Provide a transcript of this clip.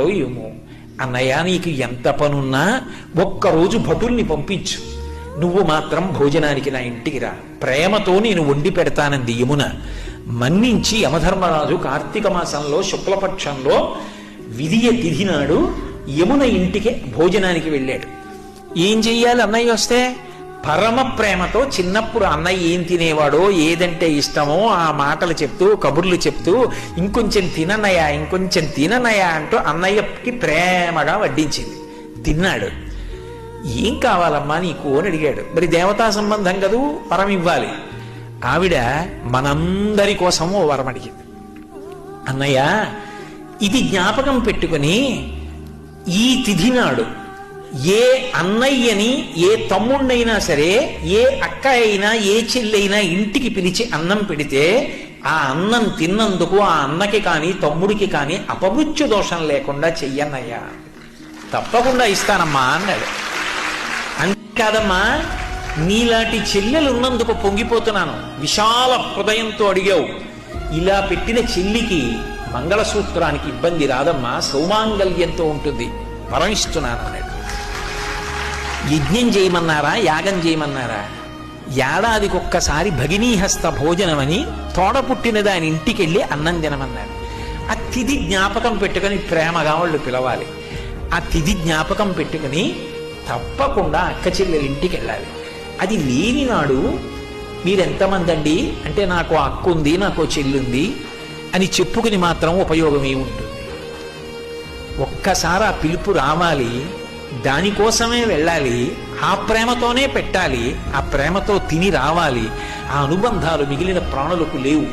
ఏమో, అన్నయ్య నీకు ఎంత పనున్నా ఒక్కరోజు భటుల్ని పంపించు, నువ్వు మాత్రం భోజనానికి నా ఇంటికి రా, ప్రేమతో నేను వండి పెడతానంది యమున. మన్నించి యమధర్మరాజు కార్తీక మాసంలో శుక్లపక్షంలో విధియ తిథి నాడు యమున ఇంటికి భోజనానికి వెళ్ళాడు. ఏం చెయ్యాలి అన్నయ్య వస్తే? పరమ ప్రేమతో చిన్నప్పుడు అన్నయ్య ఏం తినేవాడో, ఏదంటే ఇష్టమో ఆ మాటలు చెప్తూ కబుర్లు చెప్తూ ఇంకొంచెం తిననయ్యా ఇంకొంచెం తిననయ్యా అంటూ అన్నయ్యకి ప్రేమగా వడ్డించింది. తిన్నాడు. ఏం కావాలమ్మా నీకు అని అడిగాడు. మరి దేవతా సంబంధం కదూ, వరం ఇవ్వాలి. ఆవిడ మనందరి కోసం ఓ వరం అడిగింది. అన్నయ్య ఇది జ్ఞాపకం పెట్టుకుని ఈ తిథి నాడు ఏ అన్నయ్యని ఏ తమ్ముణ్ణైనా సరే, ఏ అక్క అయినా ఏ చెల్లైనా ఇంటికి పిలిచి అన్నం పెడితే ఆ అన్నం తిన్నందుకు ఆ అన్నకి కానీ తమ్ముడికి కానీ అపమృత్యు దోషం లేకుండా చెయ్యన్నయ్యా. తప్పకుండా ఇస్తానమ్మా అన్నాడు. అంతేకాదమ్మా, నీలాంటి చెల్లెలు ఉన్నందుకు పొంగిపోతున్నాను, విశాల హృదయంతో అడిగావు, ఇలా పెట్టిన చెల్లికి మంగళసూత్రానికి ఇబ్బంది రాదమ్మా, సౌమాంగల్యంతో ఉంటుంది, వరమిస్తున్నాను అన్నాడు. యజ్ఞం చేయమన్నారా యాగం చేయమన్నారా? ఏడాదికొక్కసారి భగినీహస్త భోజనం అని తోడ పుట్టిన దాని ఇంటికి వెళ్ళి అన్నం తినమన్నారు. ఆ తిథి జ్ఞాపకం పెట్టుకుని ప్రేమగా వాళ్ళు పిలవాలి. ఆ తిథి జ్ఞాపకం పెట్టుకుని తప్పకుండా అక్క చెల్లెల ఇంటికి వెళ్ళాలి. అది లేని నాడు మీరెంతమంది అండి అంటే నాకు అక్క ఉంది నాకు చెల్లుంది అని చెప్పుకుని మాత్రం ఉపయోగం ఏముంటుంది? ఒక్కసారి ఆ పిలుపు రావాలి, దానికోసమే వెళ్ళాలి, ఆ ప్రేమతోనే పెట్టాలి, ఆ ప్రేమతో తిని రావాలి. ఆ అనుబంధాలు మిగిలిన ప్రాణులకు లేవు.